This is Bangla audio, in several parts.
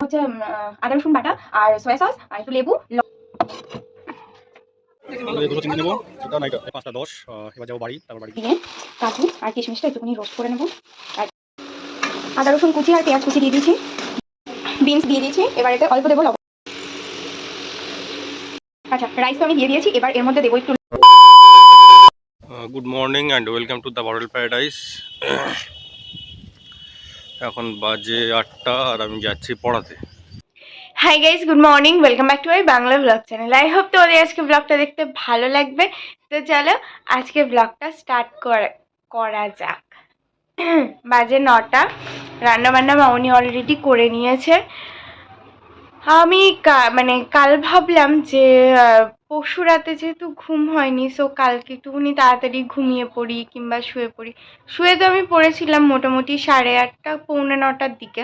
হচ্ছে আদা রসুন বাটা আর সয়া সস আর একটু লেবু। দুটো চিংড়ি নেবো, এটা না এটা 5টা 10। এবার যাবো বাড়ি, তারপর বাড়ি দিয়ে কাজু আর কিশমিশটা একটুখানি রোস্ট করে নেবো। আর আদা রসুন কুচি আর পেঁয়াজ কুচি দিয়ে দিয়েছি, বিনস দিয়ে দিয়েছি। এবার এতে অল্প দেবো লবণ। আচ্ছা, রাইস তো আমি দিয়ে দিয়েছি, এবার এর মধ্যে দেবো একটু। Good morning and welcome to the bottle paradise. এখন বাজে 8টা আর আমি যাচ্ছি পড়াতে। Hi guys, good morning, welcome back to my Bangla blog channel. I hope তোমাদের আজকে ব্লগটা দেখতে ভালো লাগবে। তো চলো আজকে ব্লগটা স্টার্ট করা যাক। বাজে 9টা, রান্নাবান্না মাউনি অলরেডি করে নিয়েছে। আমি মানে কাল ভাবলাম যে পরশু রাতে যেহেতু ঘুম হয়নি, সো কালকে একটুখানি তাড়াতাড়ি ঘুমিয়ে পড়ি কিংবা শুয়ে পড়ি। শুয়ে তো আমি পড়েছিলাম মোটামুটি 8:30 পৌনে 9টার দিকে।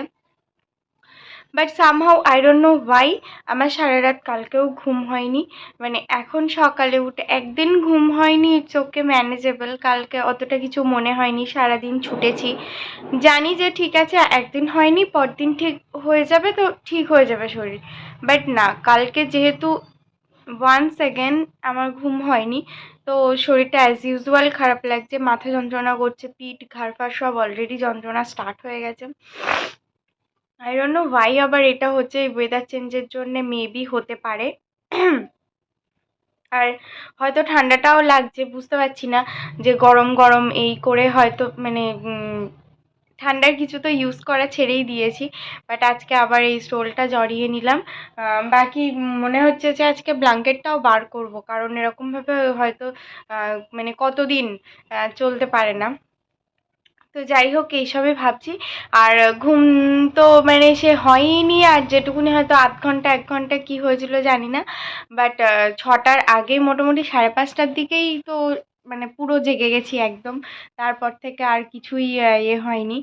But somehow I don't know Y আমার সারা রাত কালকেও ঘুম হয়নি। মানে এখন সকালে উঠে একদিন ঘুম হয়নি, ইটস ওকে, ম্যানেজেবল। কালকে অতটা কিছু মনে হয়নি, সারাদিন ছুটেছি, জানি যে ঠিক আছে একদিন হয়নি পরদিন ঠিক হয়ে যাবে, তো ঠিক হয়ে যাবে শরীর। বাট না, কালকে যেহেতু ওয়ান্স অ্যাগেন আমার ঘুম হয়নি, তো শরীরটা অ্যাজ ইউজুয়াল খারাপ লাগছে, মাথা যন্ত্রণা করছে, পিঠ ঘাড় ফাড় সব অলরেডি যন্ত্রণা স্টার্ট হয়ে গেছে। আই ডোন্ট নো ওয়াই আবার এটা হচ্ছে, এই ওয়েদার চেঞ্জের জন্য মেবি হতে পারে। আর হয়তো ঠান্ডাটাও লাগছে, বুঝতে পারছি না যে গরম গরম এই করে হয়তো মানে ঠান্ডার কিছু তো ইউজ করা ছেড়েই দিয়েছি। বাট আজকে আবার এই স্টোলটা জড়িয়ে নিলাম। বাকি মনে হচ্ছে যে আজকে ব্ল্যাঙ্কেটটাও বার করব, কারণ এরকমভাবে হয়তো মানে কতদিন চলতে পারে না। তো যাই হোক, এইসবই ভাবছি। আর ঘুম তো মানে সে হয়নি, আর যেটুকুনি হয়তো আধ ঘন্টা 1 ঘন্টা কি হয়েছিল জানি না। বাট 6টার আগে মোটামুটি 5:30টার দিকেই তো মানে পুরো জেগে গেছি একদম। তারপর থেকে আর কিছুই ইয়ে হয়নি।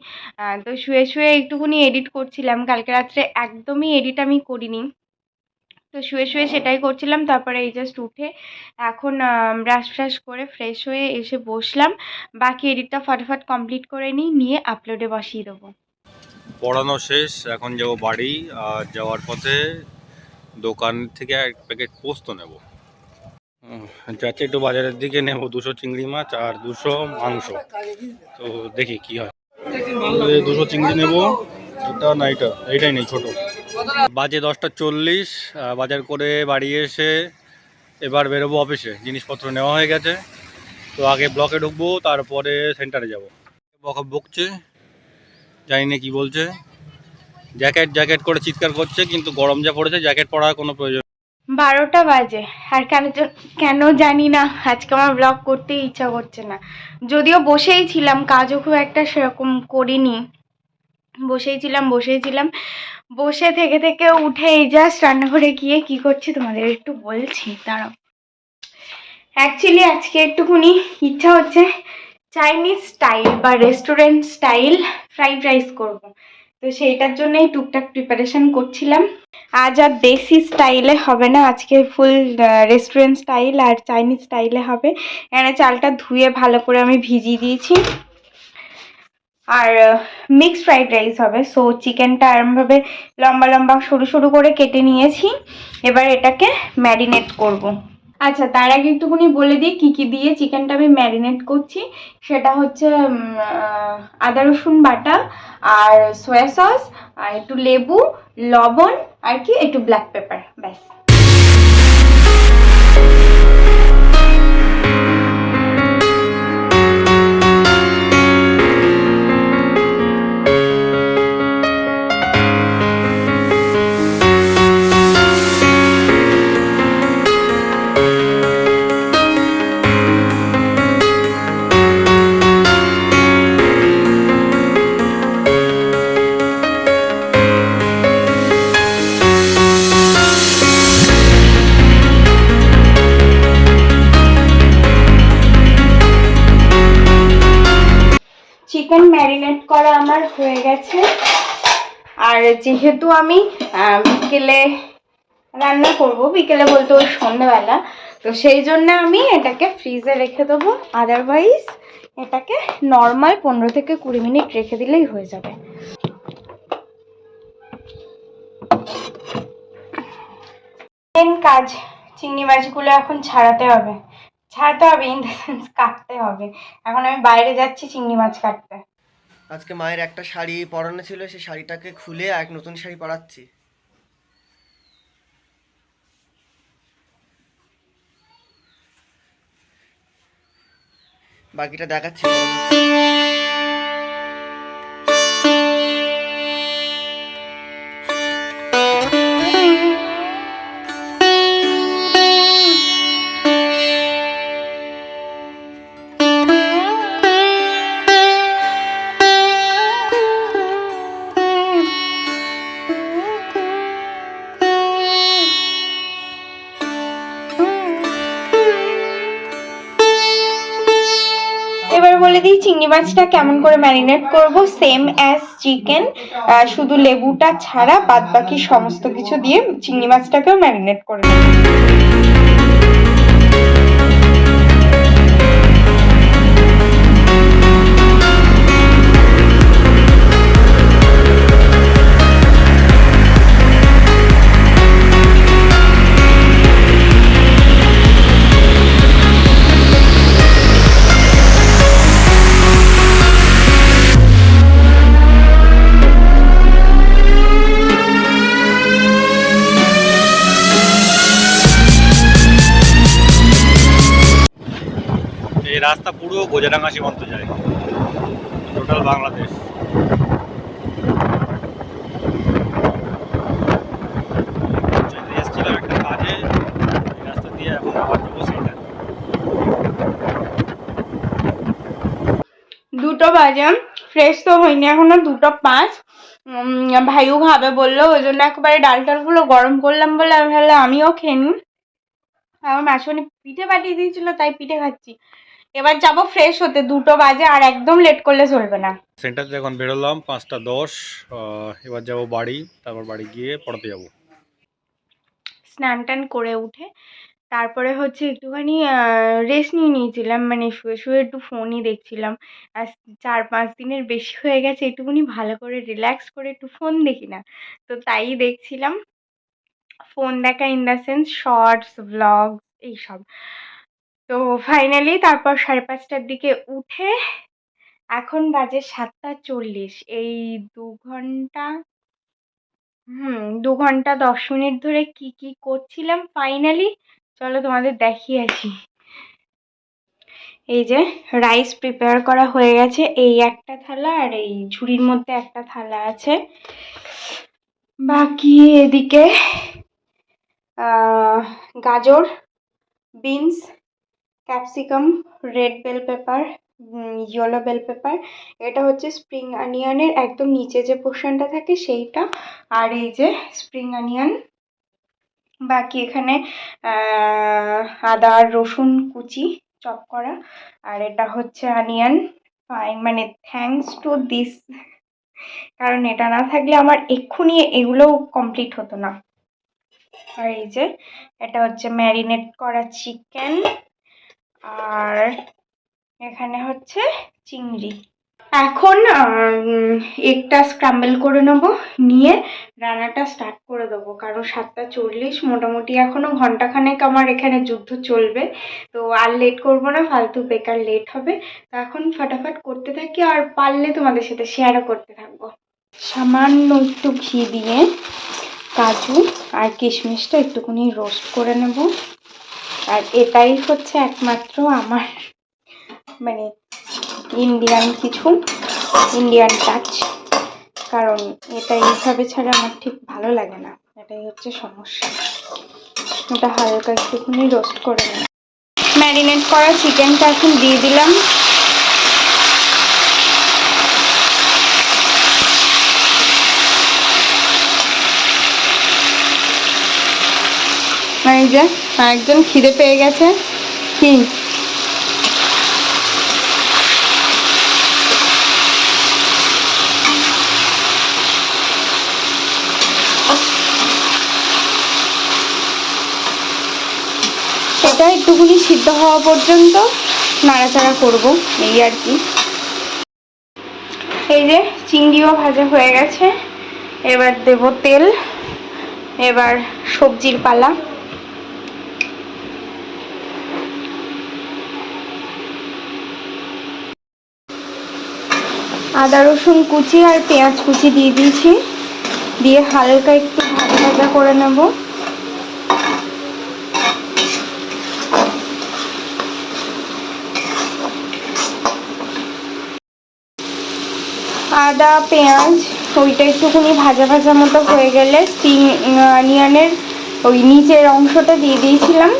তো শুয়ে শুয়ে একটুখানি এডিট করছিলাম, কালকে রাত্রে একদমই এডিট আমি করিনি। তো শুয়ে শুয়ে সেটাই করছিলাম। তারপরে এই জাস্ট উঠে এখন ব্রাশ ফ্রাশ করে ফ্রেশ হয়ে এসে বসলাম। বাকি এডিটটা ফটাফট কমপ্লিট করে নিয়ে আপলোডে বসিয়ে দেবো। পড়ানো শেষ, এখন যাবো বাড়ি। আর যাওয়ার পথে দোকান থেকে 1 প্যাকেট পোস্ত নেব। যাচ্ছি একটু বাজারের দিকে, নেব 200 চিংড়ি মাছ আর 200 মাংস। তো দেখি কি হয়। 200 চিংড়ি নেব, এটা না এটা, এইটাই নেই ছোট। বাজে 10টা 40। বাজার করে বাড়ি এসে এবার বেরোবো অফিসে। জিনিসপত্র নেওয়া হয়ে গেছে, তো আগে ব্লকে ঢুকবো, তারপরে সেন্টারে যাব। বকছে, জানি না কি বলছে। জ্যাকেট জ্যাকেট করে চিৎকার করছে, কিন্তু গরম যা পড়েছে জ্যাকেট পরার কোনো প্রয়োজন। 12টা বাজে, আর কেন জানি না আজকে আমার ব্লগ করতে ইচ্ছা করছে না। যদিও বসেই ছিলাম, কাজও খুব একটা সেরকম করিনি, বসেই ছিলাম। বসে থেকে থেকে উঠে এই জাস্ট রান্নাঘরে গিয়ে কি করছি তোমাদের একটু বলছি, দাঁড়াও। অ্যাকচুয়ালি আজকে একটুখানি ইচ্ছা হচ্ছে চাইনিজ স্টাইল বা রেস্টুরেন্ট স্টাইল ফ্রাইড রাইস করব। তো সেইটার জন্যই টুকটাক প্রিপারেশন করছিলাম। আজ আর দেশি স্টাইলে হবে না, আজকে ফুল রেস্টুরেন্ট স্টাইল আর চাইনিজ স্টাইলে হবে। এখানে চালটা ধুয়ে ভালো করে আমি ভিজিয়ে দিয়েছি। আর মিক্স ফ্রাইড রাইস হবে। সো চিকেনটা এরমভাবে লম্বা লম্বা সরু সরু করে কেটে নিয়েছি, এবার এটাকে ম্যারিনেট করব। আচ্ছা, তার আগে একটুখানি বলে দিই কী কী দিয়ে চিকেনটা আমি ম্যারিনেট করছি। সেটা হচ্ছে আদা রসুন বাটা আর সয়া সস আর একটু লেবু, লবণ আর কি একটু ব্ল্যাক পেপার, ব্যাস। চিকেন ম্যারিনেট করা আমার হয়ে গেছে। আর যেহেতু আমি বিকেলে রান্না করব, বিকেলে বলতে ওই সন্ধ্যাবেলা, তো সেই জন্য আমি এটাকে ফ্রিজে রেখে দেবো। আদারওয়াইজ এটাকে নর্মাল 15 থেকে 20 মিনিট রেখে দিলেই হয়ে যাবে। মেন কাজ চিংড়ি মাছগুলো এখন ছাড়াতে হবে ইন দ্য সেন্স কাটতে হবে। এখন আমি বাইরে যাচ্ছি চিংড়ি মাছ কাটতে। আজকে মায়ের একটা শাড়ি পরানো ছিল, সেই শাড়িটাকে খুলে এক নতুন শাড়ি পরাচ্ছি। বাকিটা দেখাচ্ছি। এবার বলে দিই চিংড়ি মাছটা কেমন করে ম্যারিনেট করব। সেম অ্যাজ চিকেন, শুধু লেবুটা ছাড়া বাদ বাকি সমস্ত কিছু দিয়ে চিংড়ি মাছটাকেও ম্যারিনেট করে নেব। এই রাস্তা পুরো গোজাডাঙ্গা সীমান্ত যায়, টোটাল বাংলাদেশ। এসেছিলাম একটা কাজে, এই রাস্তা দিয়ে এখন আবার যাবো সেন্টার। 2টো বাজে, ফ্রেশ তো হয়নি এখনো, 2:05। ভাইও খাবে বললো, ওই জন্য একবারে ডাল টালগুলো গরম করলাম বলে আমি ভাবলাম আমিও খেয়ে নিই। আমার মাসুনি পিঠে পাঠিয়ে দিয়েছিল, তাই পিঠে খাচ্ছি। এবার যাব ফ্রেশ হতে, 2টো বাজে, আর একদম লেট করলে চলবে না। সেন্টার থেকে এখন বেরোলাম 5টা 10, এবার যাবো বাড়ি, তারপর বাড়ি গিয়ে পড়াতে যাবো। স্নান টান করে উঠে তারপরে হচ্ছে একটুখানি রেস্ট নিয়েছিলাম, মানে শুয়ে শুয়ে একটু ফোনই দেখছিলাম। আর 4-5 দিনের বেশি হয়ে গেছে একটুখানি ভালো করে রিল্যাক্স করে একটু ফোন দেখি না, তো তাই দেখছিলাম। ফোন দেখা in the sense shorts, vlog এইসব। তো ফাইনালি তারপর 5:30টার দিকে উঠে এখন বাজে 7:40। এই 2 ঘন্টা 2 ঘন্টা 10 মিনিট ধরে কি কি করছিলাম ফাইনালি চলো তোমাদের দেখিয়ে আসি। এই যে রাইস প্রিপেয়ার করা হয়ে গেছে, এই একটা থালা আর এই ঝুড়ির মধ্যে একটা থালা আছে। বাকি এদিকে গাজর, beans, capsicum, red bell pepper, yellow bell pepper, এটা হচ্ছে স্প্রিং অনিয়নের একদম নিচে যে পোর্শনটা থাকে সেইটা, আর এই যে স্প্রিং অনিয়ন। বাকি এখানে আদা আর রসুন কুচি চপ করা, আর এটা হচ্ছে অনিয়ন। মানে থ্যাঙ্কস টু দিস, কারণ এটা না থাকলে আমার এক্ষুনি এগুলো কমপ্লিট হতো না। আর এই যে এটা হচ্ছে ম্যারিনেট করা চিকেন, আর এখানে হচ্ছে চিংড়ি। এখন এগটা স্ক্রাম্বল করে নেবো, নিয়ে রান্নাটা স্টার্ট করে দেবো, কারণ 7:40 মোটামুটি এখনো ঘন্টাখানেক আমার এখানে যুদ্ধ চলবে। তো আর লেট করবো না, ফালতু বেকার লেট হবে। তো এখন ফটাফট করতে থাকি, আর পারলে তোমাদের সাথে শেয়ারও করতে থাকবো। সামান্য একটু ঘি দিয়ে কাজু আর কিশমিশটা একটুখানি রোস্ট করে নেব। আর এটাই হচ্ছে একমাত্র আমার মানে ইন্ডিয়ান টাচ, কারণ এটা এইভাবে ছাড়া আমার ঠিক ভালো লাগে না, এটাই হচ্ছে সমস্যা। এটা হালকা একটুখানি রোস্ট করে নেব। ম্যারিনেট করা চিকেনটা এখন দিয়ে দিলাম। এই যে একজন খিদে পেয়ে গেছে, কি এটা একটুখানি সিদ্ধ হওয়া পর্যন্ত নাড়াচাড়া করব, এই আর কি। এই যে চিংড়িও ভাজা হয়ে গেছে, এবার দেব তেল। এবার সবজির পালা। আদা রসুন কুচি আর পেঁয়াজ কুচি দিয়ে দিয়েছি, দিয়ে হালকা একটু ভাজা ভাজা করে নেব। আদা পেঁয়াজ ওইটা একটুখানি ভাজা ভাজা মতো হয়ে গেলে স্প্রিং অনিয়নের ওই নিচের অংশটা দিয়ে দিয়েছিলাম,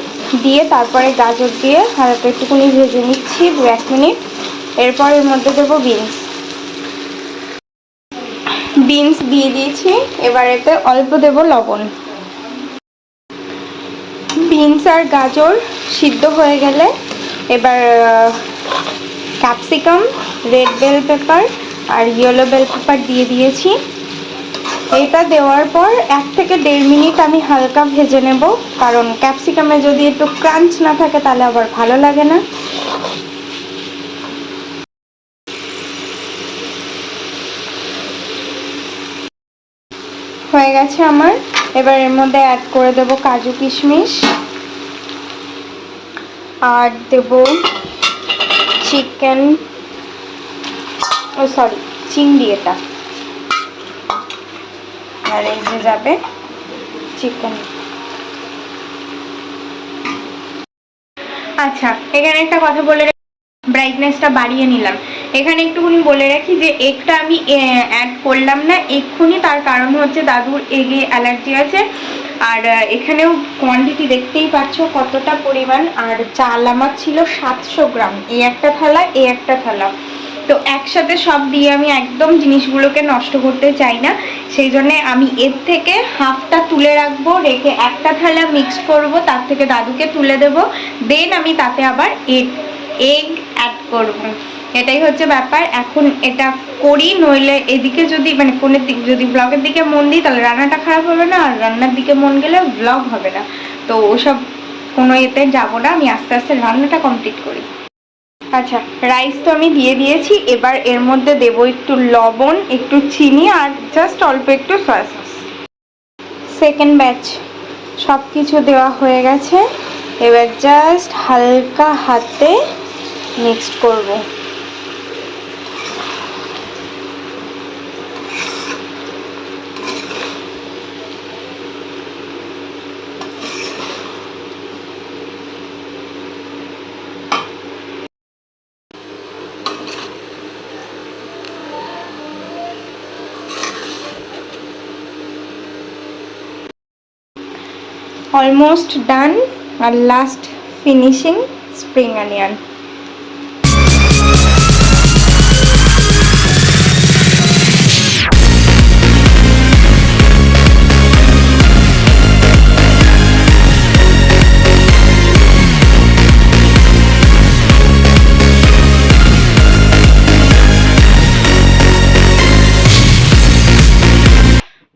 দিয়ে তারপরে গাজর দিয়ে হালকা একটুখানি ভেজে নিচ্ছি 2-1 মিনিট। এরপর এর মধ্যে দেবো বিনস দিয়ে দিয়েছি। এবার এতে অল্প দেব লবণ। বিনস আর গাজর সিদ্ধ হয়ে গেলে এবার ক্যাপসিকাম, রেড বেল পেপার আর ইয়েলো বেল পেপার দিয়ে দিয়েছি। এটা দেওয়ার পর 1 থেকে 1.5 মিনিট আমি হালকা ভেজে নেব, কারণ ক্যাপসিকামে যদি একটু ক্রাঞ্চ না থাকে তাহলে আবার ভালো লাগে না। হয়ে গেছে আমার। এবার এর মধ্যে অ্যাড করে দেব কাজু কিশমিশ, আর দেব চিকেন, চিংড়ি, এটা আর এই যে যাবে চিকেন। আচ্ছা, এখানে একটা কথা বলে ব্রাইটনেসটা বাড়িয়ে নিলাম। এখানে একটুখানি বলে রাখি যে এগটা আমি অ্যাড করলাম না এক্ষুনি, তার কারণ হচ্ছে দাদুর এগে অ্যালার্জি আছে। আর এখানেও কোয়ান্টিটি দেখতেই পাচ্ছ কতটা পরিমাণ। আর চাল আমার ছিল 700 গ্রাম, এই একটা থালা এই একটা থালা, তো একসাথে সব দিয়ে আমি একদম জিনিসগুলোকে নষ্ট করতে চাই না, সেই জন্যে আমি এর থেকে হাফটা তুলে রাখবো, রেখে একটা থালা মিক্স করব, তার থেকে দাদুকে তুলে দেব, দেন আমি তাতে আবার এগ অ্যাড করব। এটাই হচ্ছে ব্যাপার। এখন এটা করি, নইলে এদিকে যদি মানে ফোনের দিকে যদি ব্লগের দিকে মন দিই তাহলে রান্নাটা খারাপ হবে না, আর রান্নার দিকে মন গেলে ব্লগ হবে না। তো ওসব কোনো এতে যাবো না, আমি আস্তে আস্তে রান্নাটা কমপ্লিট করি। আচ্ছা, রাইস তো আমি দিয়ে দিয়েছি। এবার এর মধ্যে দেবো একটু লবণ, একটু চিনি আর জাস্ট অল্প একটু সয়া সস। সেকেন্ড ব্যাচ সব কিছু দেওয়া হয়ে গেছে। এবার জাস্ট হালকা হাতে মিক্সড করব। Almost done. আর লাস্ট ফিনিশিং স্প্রিং অনিয়ন।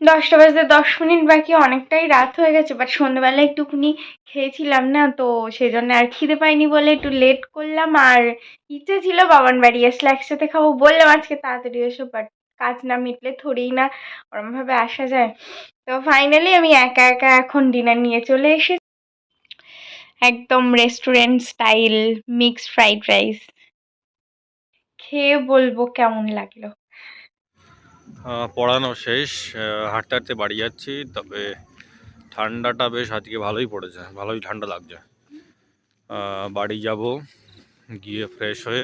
10টা বাজতে 10 মিনিট বাকি, অনেকটাই রাত হয়ে গেছে। বাট সন্ধ্যেবেলা একটুখানি খেয়েছিলাম না, তো সেই জন্য আর খিদে পাইনি বলে একটু লেট করলাম। আর ইচ্ছে ছিল বাবান বাড়ি আসলে একসাথে খাবো, বললাম আজকে তাড়াতাড়ি এসো, বাট কাজ না মিটলে থোড়েই না ওরমভাবে আসা যায়। তো ফাইনালি আমি একা একা এখন ডিনার নিয়ে চলে এসেছি, একদম restaurant style mixed fried rice. খেয়ে বলবো কেমন লাগলো। পড়ানো শেষ, হাঁটতে হাঁটতে বাড়ি যাচ্ছি। তবে ঠান্ডাটা বেশ আজকে ভালোই পড়েছে, ভালোই ঠান্ডা লাগছে। বাড়ি যাব, গিয়ে ফ্রেশ হয়ে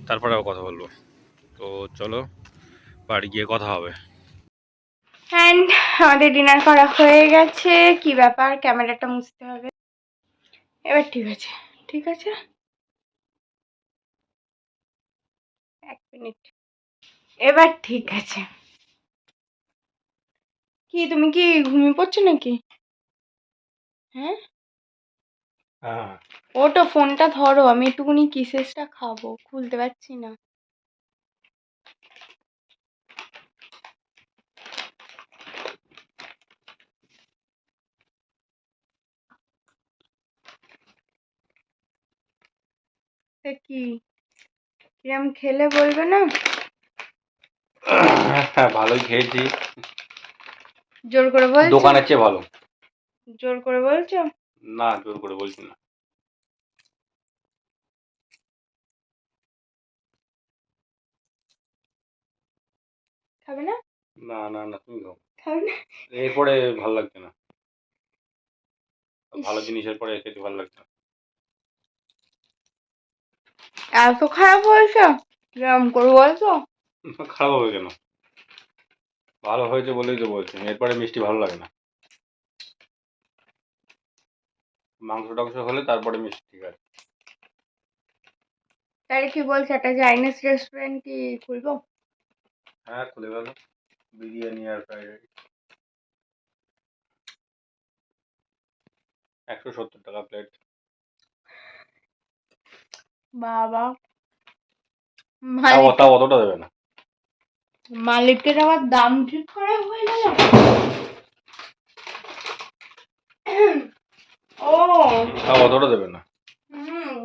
তারপরে আবার কথা বলবো। তো চলো বাড়ি গিয়ে কথা হবে। অ্যান্ড আমাদের ডিনার করা হয়ে গেছে। কি ব্যাপার, ক্যামেরাটা মুছতে হবে। এবার ঠিক আছে, ঠিক আছে, 1 মিনিট। এবার ঠিক আছে। কি তুমি কি ঘুমিয়ে পড়ছো নাকি? হ্যাঁ, ওটো ফোনটা ধরো, আমি একটুখানি কিসেসটা খাবো, খুলতে পারছি না। কি কিরম খেলে বলবে না? হ্যাঁ, ভালোই খেয়েছি, জোর করে বলছো? দোকানের চেয়ে ভালো। জোর করে বলছো? না, জোর করে বলছি না। খাবে না? না না না, তুমি খাও। খাবে না? এরপরে ভালো লাগছে না, ভালো ইস, জিনিসের পরে খেতে ভালো লাগছে না। এত খারাপ হয়েছে? কিরম করবো বলতো? খারাপ হবে কেন? ভালো হয়েছে বলেই তো বলছি, এরপরে মিষ্টি ভালো লাগে না। মাংস টাংস হলে তারপরে মিষ্টি ঠিক আছে। তাহলে কি বলছে, একটা চাইনিজ রেস্টুরেন্ট কি খুলবো? হ্যাঁ খুলে গেল, বিরিয়ানি আর ফ্রাইড রাইস 170 টাকা প্লেট। বাবা, তাও মালিক তাও অতটা দেবে না। মালিকের আবার দাম ঠিক করা হয়ে গেল। ও তাও অতটা দেবে না। হুম,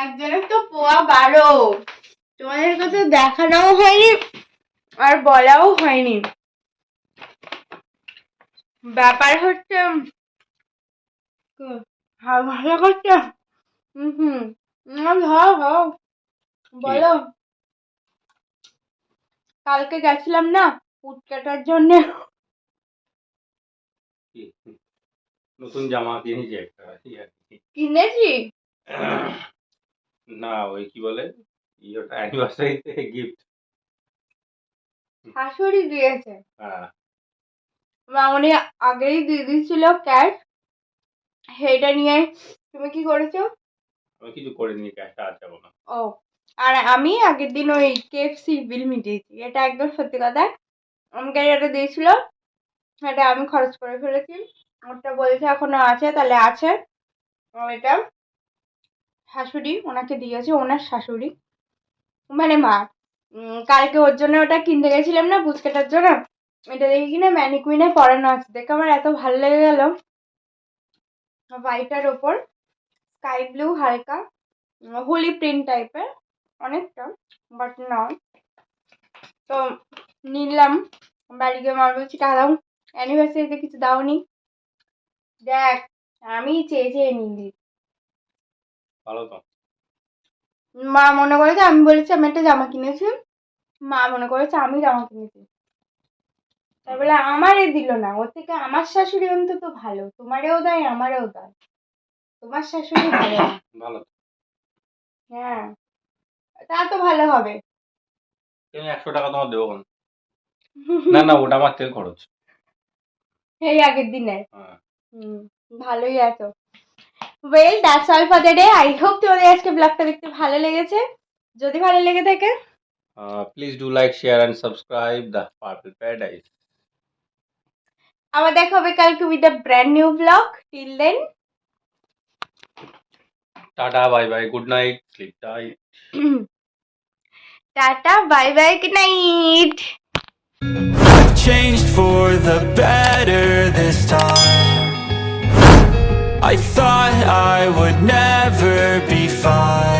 একজনের তো পোয়া 12, তোমাদেরকে তো দেখানোও হয়নি আর বলাও হয়নি। ব্যাপার হচ্ছে ভালো করছে। হুম, ধরো বলো। কালকে গেছিলাম না পুচকাটার জন্য, কি? নতুন জামা কিনেছি একটা, এই আর কি। কিনেছি। না ওই কি বলে, ওটা অ্যানিভার্সারিতে গিফট। শাশুড়ি দিয়েছে, হ্যাঁ মামনি আগেই দিয়ে দিয়েছিল ক্যাশ, সেটা নিয়ে তুমি কি করেছো? আমি কিছু করিনি, ক্যাশটা আছে এখনো। ও, আর আমি আগের দিন ওই কেএফসি বিল মিটিয়েছি, এটা একদম সত্যি কথা। আমাকে যেটা দিয়েছিল সেটা আমি খরচ করে ফেলেছি, ওটা বলছে এখনো আছে, তাহলে আছে। আর এটা শাশুড়ি ওনাকে দিয়েছে, ওনার শাশুড়ি মানে মা। কালকে ওর জন্য ওটা কিনতে গেছিলাম না পুচকাটার জন্য, এটা দেখি কিনা ম্যানিকুইনে পরানো আছে, দেখে আমার এত ভালো লেগে গেল। হোয়াইটার ওপর স্কাই ব্লু হালকা হোলি প্রিন্ট টাইপের অনেকটা, বাট না। তো নিলাম, বাড়ি গিয়ে মা বলছি টাকা দাও, অ্যানিভার্সারিতে কিছু দাওনি। দেখ, আমি চেয়ে চেয়ে নিলি। ভালো তো। মা মনে করেছে আমি বলেছি আমি একটা জামা কিনেছি, মা মনে করেছে আমি জামা কিনেছি, তাই বলে আমারে দিল না। ওর থেকে আমার শাশুড়ি অন্তত ভালো, তোমারেও দেয় আমারেও দেয়, তোমার শাশুড়ি ভালো না। ভালো। হ্যাঁ, তা তো ভালো হবে। 100 টাকা তোমার দেবো কোন? না না, ওটা আমার তেল খরচ। এই আগের দিনের। হ্যাঁ। ভালোই আছো। Well that's all for the day. I hope তোমাদের আজকে ব্লগটা দেখতে ভালো লেগেছে। যদি ভালো লেগে থাকে please do like share and subscribe the purple paradise. আবার দেখা হবে কালকে with a brand new blog. Till then tata bye bye, good night, sleep tight. Tata bye bye, good night. I've changed for the better this time. I thought I would never be fine.